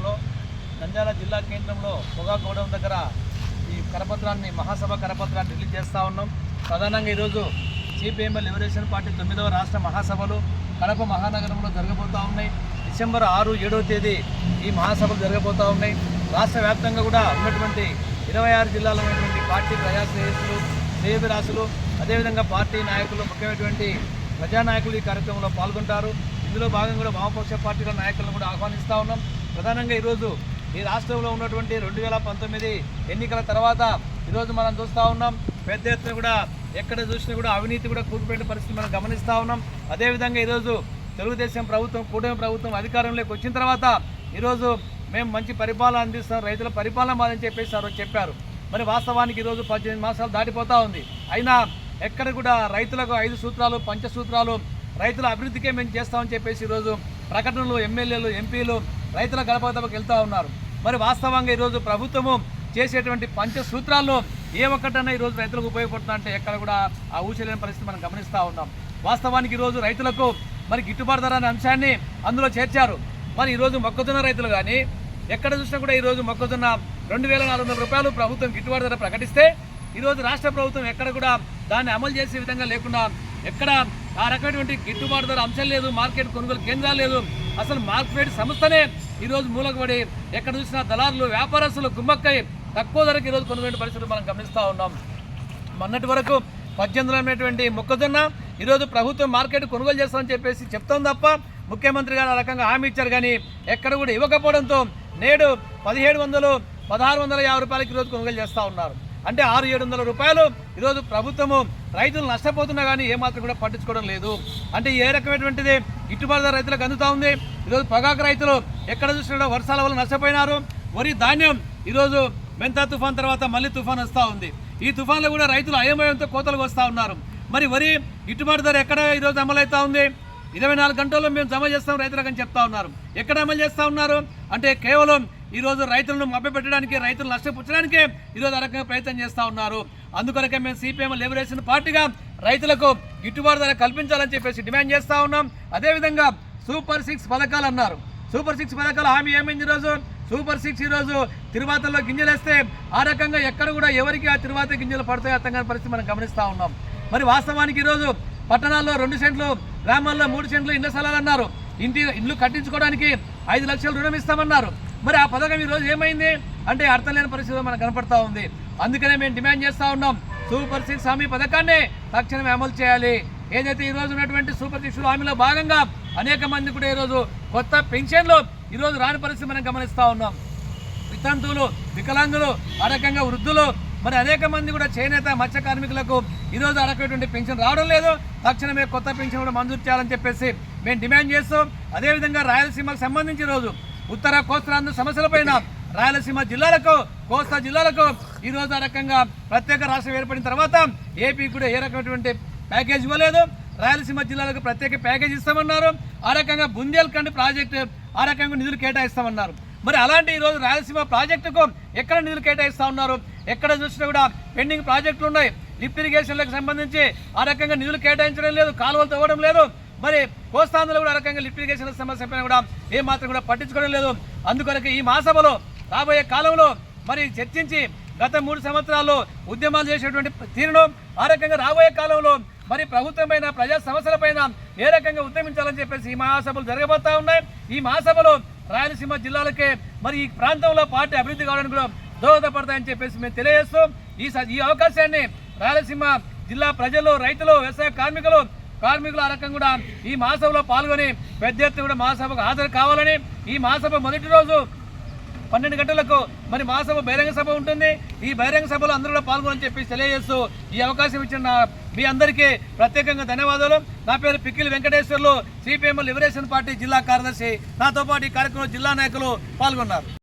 ఆధ్వర్యంలో నంద్యాల జిల్లా కేంద్రంలో పొగాకు గోడౌన్ దగ్గర ఈ కరపత్రాన్ని మహాసభ కరపత్రాన్ని రిలీజ్ చేస్తూ ఉన్నాం. ప్రధానంగా ఈరోజు సిపిఎంఎల్ లిబరేషన్ పార్టీ 9వ రాష్ట్ర మహాసభలు కడప మహానగరంలో జరగబోతూ ఉన్నాయి. డిసెంబర్ 6, 7వ తేదీ ఈ మహాసభలు జరగబోతూ ఉన్నాయి. రాష్ట్ర వ్యాప్తంగా కూడా ఉన్నటువంటి 26 జిల్లాలో ఉన్నటువంటి పార్టీ ప్రజాశ్రేయస్సులు, శ్రేయభిలాషులు, అదేవిధంగా పార్టీ నాయకులు, ముఖ్యమైనటువంటి ప్రజానాయకులు ఈ కార్యక్రమంలో పాల్గొంటారు. ఇందులో భాగంగా కూడా వామపక్ష పార్టీల నాయకులను కూడా ఆహ్వానిస్తూ ఉన్నాం. ప్రధానంగా ఈరోజు ఈ రాష్ట్రంలో ఉన్నటువంటి 2019 ఎన్నికల తర్వాత ఈరోజు మనం చూస్తూ ఉన్నాం. పెద్ద ఎత్తున కూడా ఎక్కడ చూసినా కూడా అవినీతి కూడా కూలిపోయిన పరిస్థితి మనం గమనిస్తూ ఉన్నాం. అదేవిధంగా ఈరోజు తెలుగుదేశం ప్రభుత్వం, కూటమి ప్రభుత్వం అధికారంలోకి వచ్చిన తర్వాత ఈరోజు మేము మంచి పరిపాలన అందిస్తాం, రైతుల పరిపాలన మాదని చెప్పేసి ఆ రోజు చెప్పారు. మరి వాస్తవానికి ఈరోజు 18 మాసాలు దాటిపోతూ ఉంది. అయినా ఎక్కడ కూడా రైతులకు 5 సూత్రాలు, పంచసూత్రాలు, రైతుల అభివృద్ధికే మేము చేస్తామని చెప్పేసి ఈరోజు ప్రకటనలు ఎమ్మెల్యేలు, ఎంపీలు రైతుల గడపగడపకి వెళ్తూ ఉన్నారు. మరి వాస్తవంగా ఈరోజు ప్రభుత్వము చేసేటువంటి పంచసూత్రాల్లో ఏ ఒక్కటన్నా ఈరోజు రైతులకు ఉపయోగపడుతుందా అంటే ఎక్కడ కూడా ఆ ఊచలేని పరిస్థితి మనం గమనిస్తూ ఉన్నాం. వాస్తవానికి ఈరోజు రైతులకు మరి గిట్టుబాటు ధర అనే అంశాన్ని అందులో చేర్చారు. మరి ఈరోజు మొక్కజొన్న రైతులు కానీ ఎక్కడ చూసినా కూడా ఈరోజు మొక్కజొన్న 2400 రూపాయలు ప్రభుత్వం గిట్టుబాటు ధర ప్రకటిస్తే ఈరోజు రాష్ట్ర ప్రభుత్వం ఎక్కడ కూడా దాన్ని అమలు చేసే విధంగా లేకుండా ఎక్కడ ఆ రకమైనటువంటి గిట్టుబాటు ధర అంశం లేదు, మార్కెట్ కొనుగోలు కేంద్రాలు లేదు, అసలు మార్కెట్ సంస్థనే ఈరోజు మూలకపడి ఎక్కడ చూసినా దళారులు, వ్యాపారస్తులు గుమ్మక్కై తక్కువ ధరకు ఈరోజు కొనుగోలు పరిస్థితులు మనం గమనిస్తూ ఉన్నాం. మొన్నటి వరకు 1800 మొక్కజొన్న ఈరోజు ప్రభుత్వం మార్కెట్ కొనుగోలు చేస్తామని చెప్పేసి చెప్తాం తప్ప ముఖ్యమంత్రి గారు ఆ రకంగా హామీ ఇచ్చారు. కానీ ఎక్కడ కూడా ఇవ్వకపోవడంతో నేడు 1700, 1650 రూపాయలకి ఈరోజు కొనుగోలు చేస్తూ ఉన్నారు. అంటే 600-700 రూపాయలు ఈరోజు ప్రభుత్వము రైతులు నష్టపోతున్నా కానీ ఏమాత్రం కూడా పట్టించుకోవడం లేదు. అంటే ఏ రకమైనటువంటిది గిట్టుబాటు ధర రైతులకు అందుతూ ఉంది. ఈరోజు పొగాకు రైతులు ఎక్కడ చూసినా వర్షాల వల్ల నష్టపోయినారు. వరి ధాన్యం ఈరోజు మెంతా తుఫాన్ తర్వాత మళ్ళీ తుఫాన్ వస్తూ ఉంది. ఈ తుఫాన్లో కూడా రైతులు అయోమయంతో కోతలకు వస్తూ ఉన్నారు. మరి వరి గిట్టుబాటు ధర ఎక్కడ ఈరోజు అమలవుతూ ఉంది? 24 గంటల్లో మేము జమ చేస్తాం రైతులకు అని చెప్తా ఉన్నారు. ఎక్కడ అమలు చేస్తూ ఉన్నారు అంటే కేవలం ఈరోజు రైతులను మభ్యపెట్టడానికి, రైతులు నష్టపుచ్చడానికే ఈరోజు ఆ రకంగా ప్రయత్నం చేస్తూ ఉన్నారు. అందుకొరకే మేము సిపిఎం లిబరేషన్ పార్టీగా రైతులకు గిట్టుబాటు ధర కల్పించాలని చెప్పేసి డిమాండ్ చేస్తూ ఉన్నాం. అదేవిధంగా సూపర్ 6 పథకాలు అన్నారు. సూపర్ 6 పథకాల హామీ ఏమైంది? ఈరోజు సూపర్ 6 ఈరోజు తిరువాతల్లో గింజలు వేస్తే ఆ రకంగా ఎక్కడ కూడా ఎవరికి ఆ తిరువాత గింజలు పడతాయో అర్థం కాని పరిస్థితి మనం గమనిస్తూ ఉన్నాం. మరి వాస్తవానికి ఈరోజు పట్టణాల్లో 2 సెంట్లు, గ్రామాల్లో 3 సెంట్లు ఇళ్ల స్థలాలు అన్నారు. ఇల్లు కట్టించుకోవడానికి 5 లక్షలు రుణం ఇస్తామన్నారు. మరి ఆ పథకం ఈరోజు ఏమైంది అంటే అర్థం లేని పరిస్థితి మనకు కనపడతా ఉంది. అందుకనే మేము డిమాండ్ చేస్తూ ఉన్నాం, సూపర్ 6 హామీ పథకాన్ని తక్షణమే అమలు చేయాలి. ఏదైతే ఈరోజు ఉన్నటువంటి సూపర్ 6 హామీలో భాగంగా అనేక మంది కూడా ఈరోజు కొత్త పెన్షన్లు ఈరోజు రాని పరిస్థితి మనం గమనిస్తూ ఉన్నాం. వితంతువులు, వికలాంగులు, ఆ రకంగా వృద్ధులు, మరి అనేక మంది కూడా చేనేత, మత్స్య కార్మికులకు ఈరోజు ఆ రకమైనటువంటి పెన్షన్ రావడం లేదు. తక్షణమే కొత్త పెన్షన్ కూడా మంజూరు చేయాలని చెప్పేసి మేము డిమాండ్ చేస్తాం. అదేవిధంగా రాయలసీమకు సంబంధించి ఈరోజు ఉత్తర కోస్తాంధ్ర సమస్యలపైన రాయలసీమ జిల్లాలకు, కోస్తా జిల్లాలకు ఈరోజు ఆ రకంగా ప్రత్యేక రాష్ట్రం ఏర్పడిన తర్వాత ఏపీ కూడా ఏ రకమైనటువంటి ప్యాకేజ్ ఇవ్వలేదు. రాయలసీమ జిల్లాలకు ప్రత్యేక ప్యాకేజ్ ఇస్తామన్నారు. ఆ రకంగా బుందేల్ఖండ్ ప్రాజెక్టు ఆ రకంగా నిధులు కేటాయిస్తామన్నారు. మరి అలాంటి ఈరోజు రాయలసీమ ప్రాజెక్టుకు ఎక్కడ నిధులు కేటాయిస్తూ ఉన్నారు? ఎక్కడ చూసినా కూడా పెండింగ్ ప్రాజెక్టులు ఉన్నాయి. లిఫ్ట్ ఇరిగేషన్లకు సంబంధించి ఆ రకంగా నిధులు కేటాయించడం లేదు, కాలువలు తవ్వడం లేదు. మరి కోస్తాంధ్రలో కూడా ఆ రకంగా లిఫ్ట్ ఇరిగేషన్ సమస్య పైన కూడా ఏమాత్రం కూడా పట్టించుకోవడం లేదు. అందుకొరకు ఈ మహాసభలో రాబోయే కాలంలో మరి చర్చించి గత 3 సంవత్సరాల్లో ఉద్యమాలు చేసేటువంటి తీరును ఆ రకంగా రాబోయే కాలంలో మరి ప్రభుత్వమైన ప్రజా సమస్యలపైన ఏ రకంగా ఉద్యమించాలని చెప్పేసి ఈ మహాసభలు జరగబోతా ఉన్నాయి. ఈ మహాసభలో రాయలసీమ జిల్లాలకే మరి ఈ ప్రాంతంలో పార్టీ అభివృద్ధి కావడానికి కూడా దోహదపడతాయని చెప్పేసి మేము తెలియజేస్తూ ఈ అవకాశాన్ని రాయలసీమ జిల్లా ప్రజలు, రైతులు, వ్యవసాయ కార్మికులు ఆ రకంగా కూడా ఈ మహాసభలో పాల్గొని పెద్ద ఎత్తున కూడా మహాసభకు హాజరు కావాలని, ఈ మహాసభ మొదటి రోజు 12 గంటలకు మరి మహాసభ బహిరంగ సభ ఉంటుంది. ఈ బహిరంగ సభలో అందరూ కూడా పాల్గొని చెప్పి తెలియజేస్తూ ఈ అవకాశం ఇచ్చిన మీ అందరికీ ప్రత్యేకంగా ధన్యవాదాలు. నా పేరు Pikkili Venkateswarlu, CPM liberation party జిల్లా కార్యదర్శి. నాతో పాటు ఈ కార్యక్రమంలో జిల్లా నాయకులు పాల్గొన్నారు.